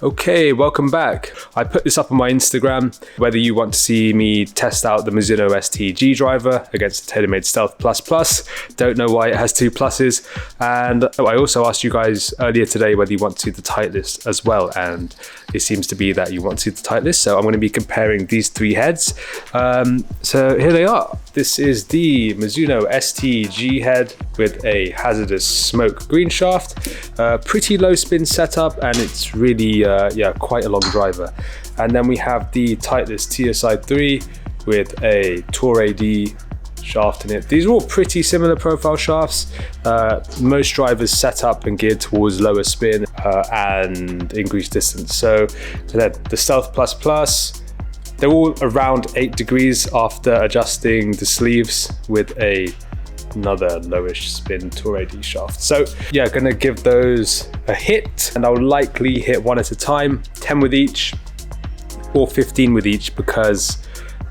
Okay, welcome back. I put this up on my Instagram, whether you want to see me test out the Mizuno STG driver against the Taylormade Stealth Plus. Don't know why it has two pluses. And I also asked you guys earlier today whether you want to see the Titleist as well. And it seems to be that you want to see the Titleist. So I'm going to be comparing these three heads. So here they are. This is the Mizuno STG head with a hazardous smoke green shaft. Pretty low spin setup, and it's really quite a long driver. And then we have the Titleist TSI 3 with a Tour AD shaft in it. These are all pretty similar profile shafts. Most drivers set up and geared towards lower spin and increased distance. So the Stealth Plus, they're all around 8 degrees after adjusting the sleeves with another lowish spin Tour AD shaft. So yeah, gonna give those a hit, and I'll likely hit one at a time, 10 with each or 15 with each, because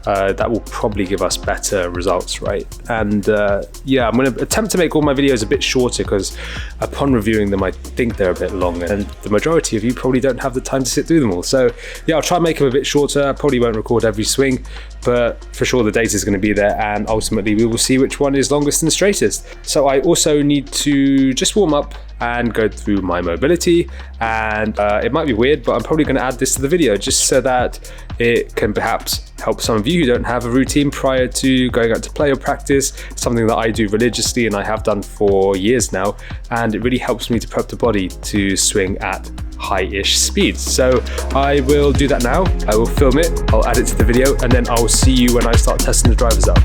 that will probably give us better results, right? And I'm going to attempt to make all my videos a bit shorter, because upon reviewing them I think they're a bit long, and the majority of you probably don't have the time to sit through them all. So yeah, I'll try and make them a bit shorter. I probably won't record every swing, but for sure the data is going to be there, and ultimately we will see which one is longest and straightest. So I also need to just warm up and go through my mobility, and it might be weird, but I'm probably going to add this to the video just so that it can perhaps help some of you who don't have a routine prior to going out to play or practice. It's something that I do religiously and I have done for years now, and it really helps me to prep the body to swing at high-ish speeds. So I will do that now. I will film it, I'll add it to the video, and then I'll see you when I start testing the drivers out.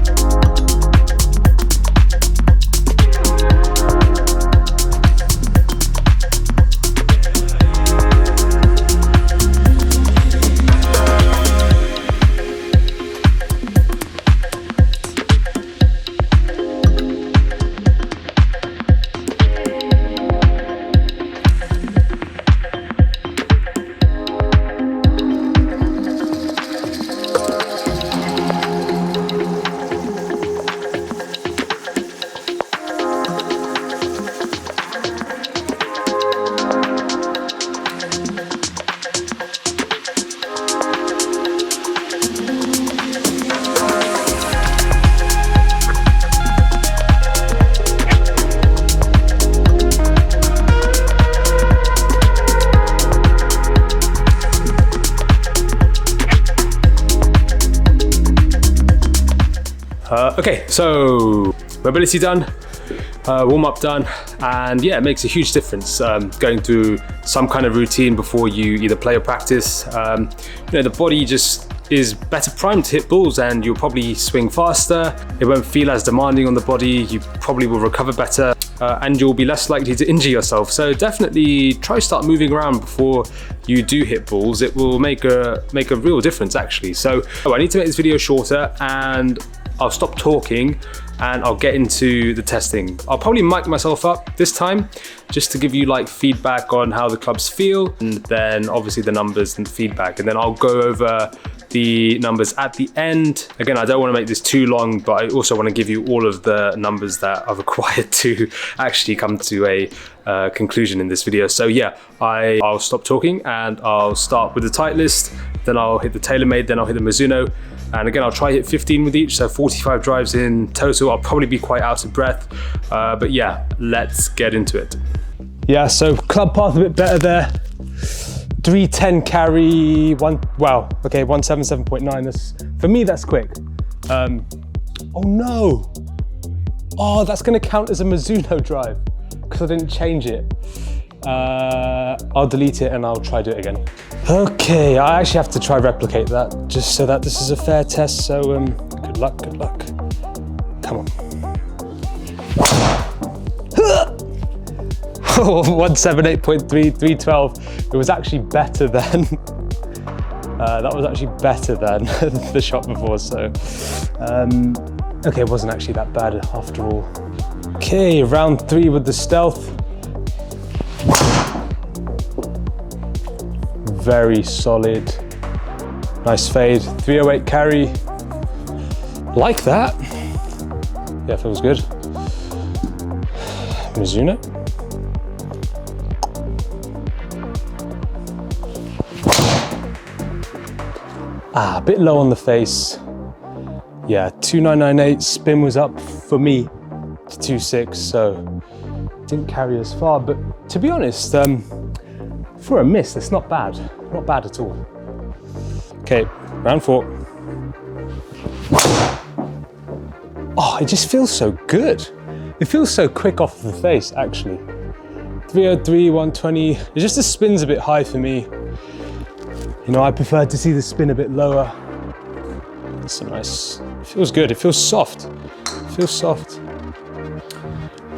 Okay, so mobility done, warm up done, and yeah, it makes a huge difference going through some kind of routine before you either play or practice. The body just is better primed to hit balls, and you'll probably swing faster. It won't feel as demanding on the body. You probably will recover better, and you'll be less likely to injure yourself. So definitely try start moving around before you do hit balls. It will make a real difference actually. So I need to make this video shorter, and I'll stop talking and I'll get into the testing. I'll probably mic myself up this time just to give you like feedback on how the clubs feel, and then obviously the numbers and feedback, and then I'll go over the numbers at the end. Again, I don't want to make this too long, but I also want to give you all of the numbers that are required to actually come to a conclusion in this video. So yeah, I'll stop talking and I'll start with the Titleist, then I'll hit the Taylormade, then I'll hit the Mizuno. And again, I'll try hit 15 with each, so 45 drives in total. I'll probably be quite out of breath, but yeah, let's get into it. Yeah, so club path a bit better there. 310 carry, 177.9. For me, that's quick. Oh no! Oh, that's gonna count as a Mizuno drive because I didn't change it. I'll delete it and I'll try do it again. Okay, I actually have to try replicate that just so that this is a fair test. So good luck. Come on. 178.3, 312. It was actually better than that was actually better than the shot before. So okay, it wasn't actually that bad after all. Okay, round 3 with the Stealth. Very solid, nice fade, 308 carry, like that. Yeah, feels good. Mizuno. A bit low on the face. Yeah, 2998, spin was up for me to 26, so didn't carry as far, but to be honest, for a miss, that's not bad at all. Okay, round 4. Oh, it just feels so good. It feels so quick off the face, actually. 303, 120, it's just the spin's a bit high for me. You know, I prefer to see the spin a bit lower. It's a nice, it feels good, it feels soft. It feels soft.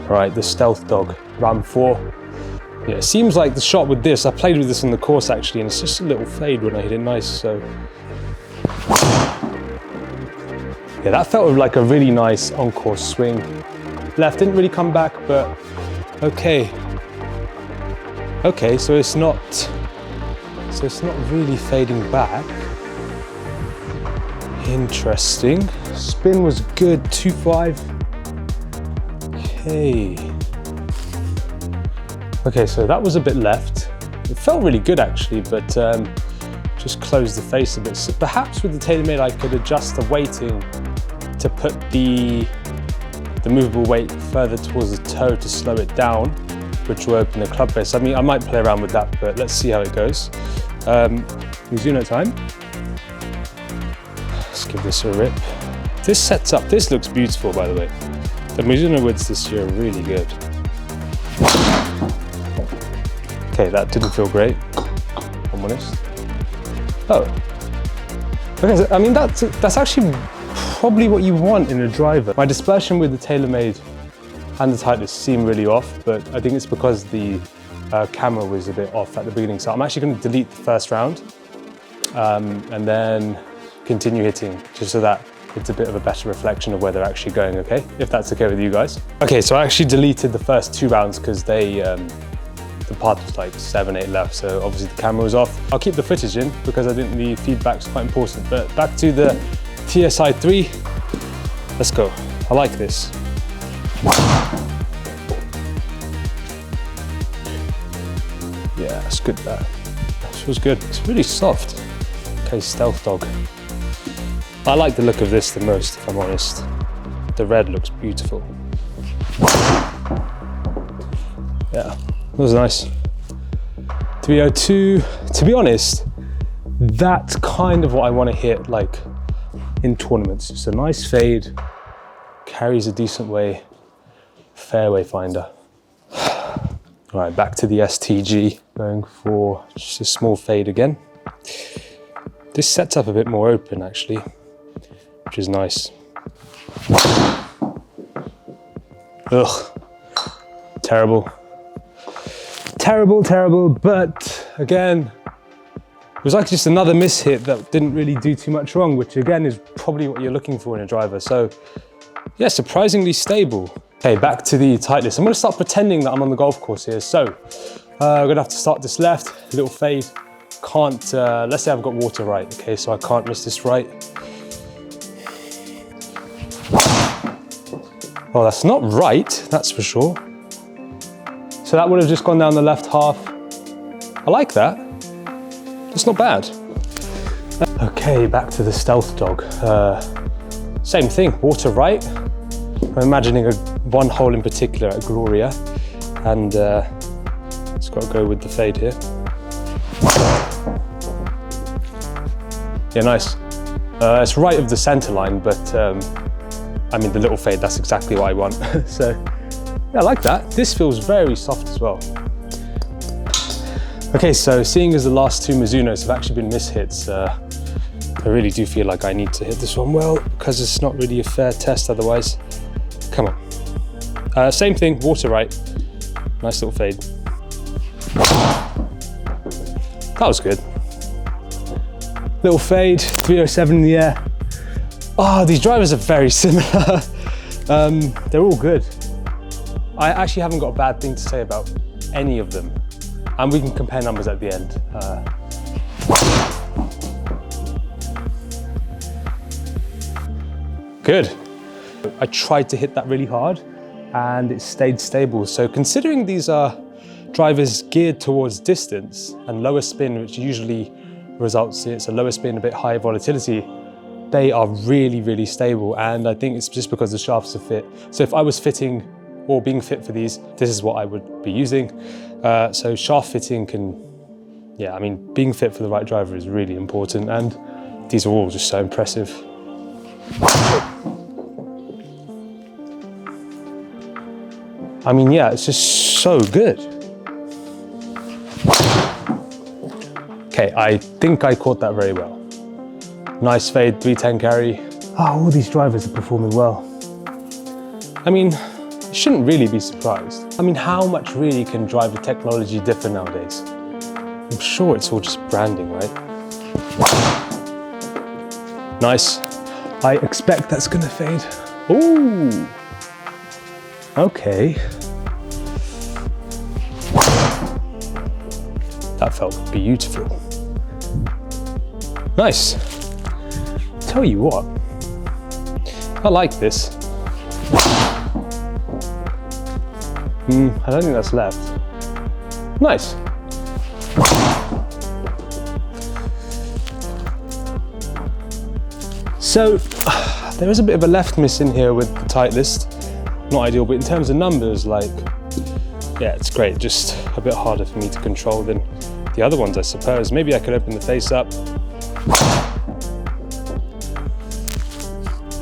All right, the Stealth Dog, round 4. Yeah, it seems like the shot with this, I played with this on the course actually, and it's just a little fade when I hit it nice, so. Yeah, that felt like a really nice on-course swing. Left didn't really come back, but okay. Okay, so it's not really fading back. Interesting. Spin was good, 2.5. Okay, so that was a bit left. It felt really good actually, but just closed the face a bit. So perhaps with the Taylormade, I could adjust the weighting to put the movable weight further towards the toe to slow it down, which will open the club face. I mean, I might play around with that, but let's see how it goes. Mizuno time. Let's give this a rip. This sets up, this looks beautiful by the way. The Mizuno woods this year are really good. Okay, that didn't feel great, if I'm honest. Oh. Okay, so, I mean, that's actually probably what you want in a driver. My dispersion with the Taylormade and the Titleist seem really off, but I think it's because the camera was a bit off at the beginning. So I'm actually going to delete the first round and then continue hitting just so that it's a bit of a better reflection of where they're actually going, okay? If that's okay with you guys. Okay, so I actually deleted the first 2 rounds because they, the part was like 7, 8 left, so obviously the camera was off. I'll keep the footage in because I think the feedback's quite important, but back to the TSI 3. Let's go. I like this. Yeah, it's good there. This feels good. It's really soft. Okay, Stealth Dog. I like the look of this the most, if I'm honest. The red looks beautiful. Yeah, that was nice. 302. To be honest, that's kind of what I want to hit like in tournaments. Just a nice fade, carries a decent way, fairway finder. All right, back to the STG, going for just a small fade again. This sets up a bit more open actually, which is nice. Ugh, terrible. Terrible, terrible, but again, it was like just another mishit that didn't really do too much wrong, which again is probably what you're looking for in a driver. So yeah, surprisingly stable. Okay, back to the Titleist. I'm gonna start pretending that I'm on the golf course here. So I'm gonna have to start this left, a little fade. Can't, let's say I've got water right, okay, so I can't miss this right. Well, that's not right, that's for sure. So that would have just gone down the left half. I like that. That's not bad. Okay, back to the Stealth Dog. Same thing, water right. I'm imagining one hole in particular at Gloria, and it's got to go with the fade here. Yeah, nice. It's right of the center line, but I mean the little fade, that's exactly what I want. So yeah, I like that. This feels very soft as well. Okay, so seeing as the last 2 Mizunos have actually been mishits, I really do feel like I need to hit this one well because it's not really a fair test otherwise. Come on. Same thing, water right. Nice little fade. That was good. Little fade, 307 in the air. Oh, these drivers are very similar. They're all good. I actually haven't got a bad thing to say about any of them. And we can compare numbers at the end. Good. I tried to hit that really hard and it stayed stable. So considering these are drivers geared towards distance and lower spin, which usually results, it's a lower spin, a bit high volatility, they are really, really stable. And I think it's just because the shafts are fit. So if I was fitting or being fit for these, this is what I would be using. So shaft fitting can, yeah, I mean, being fit for the right driver is really important, and these are all just so impressive. I mean, yeah, it's just so good. Okay, I think I caught that very well. Nice fade, 310 carry. All these drivers are performing well. I mean, you shouldn't really be surprised. I mean, how much really can driver technology differ nowadays? I'm sure it's all just branding, right? Nice. I expect that's gonna fade. Ooh. Okay. That felt beautiful. Nice. Tell you what, I like this. I don't think that's left. Nice. So, there is a bit of a left miss in here with the Titleist. Not ideal, but in terms of numbers, like, yeah, it's great. Just a bit harder for me to control than the other ones, I suppose. Maybe I could open the face up.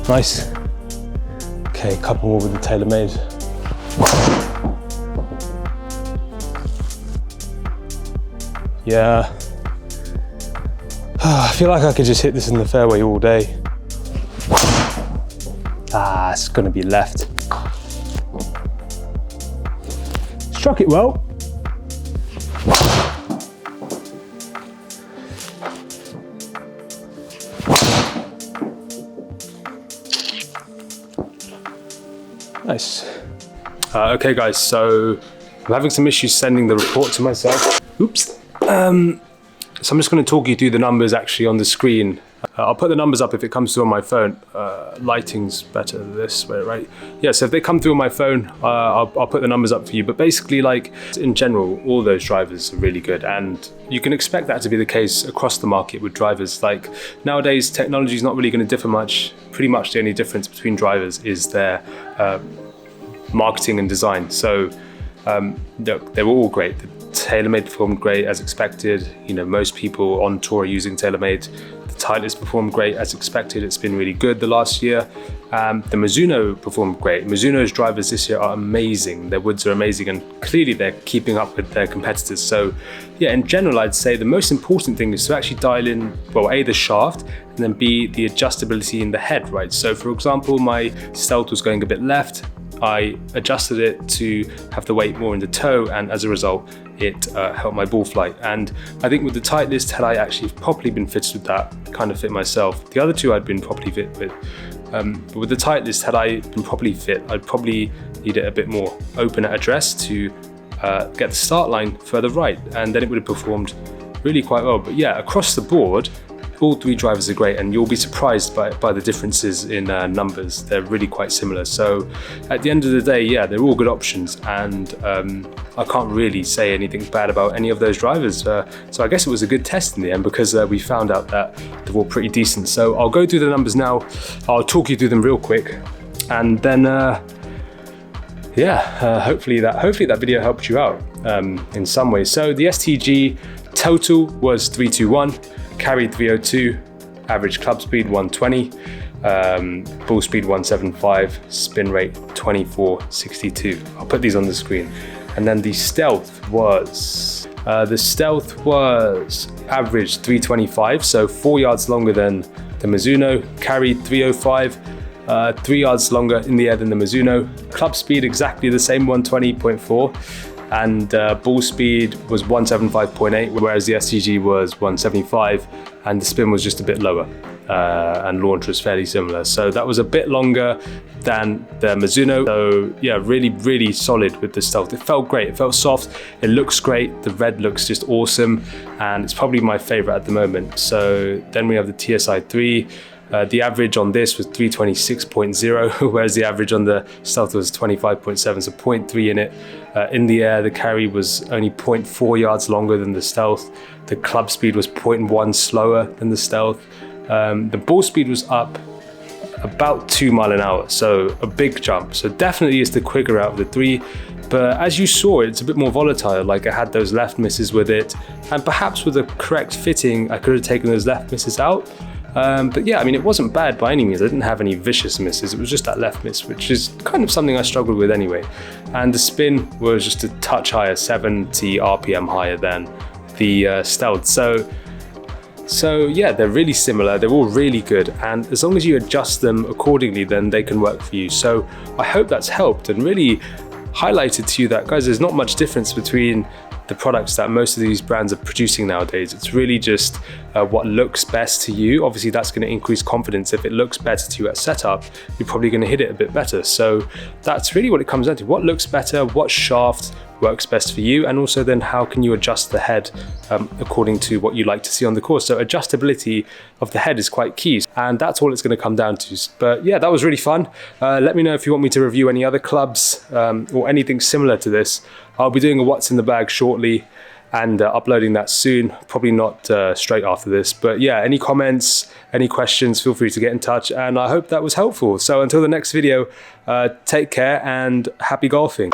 Nice. Okay, a couple more with the Taylormade. Yeah. I feel like I could just hit this in the fairway all day. It's gonna be left. Struck it well. Nice. Okay guys, so I'm having some issues sending the report to myself. Oops. So I'm just going to talk you through the numbers actually on the screen. I'll put the numbers up if it comes through on my phone. Lighting's better this way, right? Yeah, so if they come through on my phone, I'll put the numbers up for you. But basically, like, in general, all those drivers are really good. And you can expect that to be the case across the market with drivers. Like, nowadays, technology is not really going to differ much. Pretty much the only difference between drivers is their marketing and design. So they were all great. The Taylormade performed great as expected. You know, most people on tour are using Taylormade. The Titleist performed great as expected. It's been really good the last year. The Mizuno performed great. Mizuno's drivers this year are amazing. Their woods are amazing, and clearly they're keeping up with their competitors. So yeah, in general, I'd say the most important thing is to actually dial in, well, A, the shaft, and then B, the adjustability in the head, right? So for example, my Stealth was going a bit left. I adjusted it to have the weight more in the toe, and as a result, it helped my ball flight. And I think with the Titleist, had I actually properly been fitted with that, kind of fit myself. The other two I'd been properly fit with. But with the Titleist, had I been properly fit, I'd probably need it a bit more open at address to get the start line further right, and then it would have performed really quite well. But yeah, across the board, all three drivers are great, and you'll be surprised by the differences in numbers. They're really quite similar. So at the end of the day, yeah, they're all good options, and I can't really say anything bad about any of those drivers. So I guess it was a good test in the end, because we found out that they're all pretty decent. So I'll go through the numbers now. I'll talk you through them real quick, and then hopefully that video helped you out in some way. So the STG total was 321. Carried 302, average club speed 120, ball speed 175, spin rate 2462. I'll put these on the screen. And then the Stealth was average 325, so 4 yards longer than the Mizuno. Carried 305, 3 yards longer in the air than the Mizuno. Club speed exactly the same, 120.4. And ball speed was 175.8, whereas the STG was 175, and the spin was just a bit lower, and launch was fairly similar. So that was a bit longer than the Mizuno. So yeah, really, really solid with the Stealth. It felt great, it felt soft, it looks great, the red looks just awesome, and it's probably my favorite at the moment. So then we have the TSI 3. The average on this was 326.0, whereas the average on the Stealth was 25.7, so 0.3 in it. In the air, the carry was only 0.4 yards longer than the Stealth. The club speed was 0.1 slower than the Stealth. The ball speed was up about 2 miles an hour, so a big jump. So definitely is the quicker out of the three. But as you saw, it's a bit more volatile. Like, I had those left misses with it, and perhaps with the correct fitting, I could have taken those left misses out. But yeah, I mean, it wasn't bad by any means. I didn't have any vicious misses. It was just that left miss, which is kind of something I struggled with anyway. And the spin was just a touch higher, 70 RPM higher than the Stealth. So yeah, they're really similar. They're all really good. And as long as you adjust them accordingly, then they can work for you. So I hope that's helped and really highlighted to you that, guys, there's not much difference between the products that most of these brands are producing nowadays. It's really just what looks best to you. Obviously, that's going to increase confidence. If it looks better to you at setup, you're probably going to hit it a bit better. So that's really what it comes down to. What looks better, what shaft works best for you, and also then how can you adjust the head according to what you like to see on the course. So adjustability of the head is quite key, and that's all it's going to come down to. But yeah, that was really fun. Let me know if you want me to review any other clubs or anything similar to this. I'll be doing a what's in the bag shortly and uploading that soon, probably not straight after this. But yeah, any comments, any questions, feel free to get in touch, and I hope that was helpful. So until the next video, take care and happy golfing.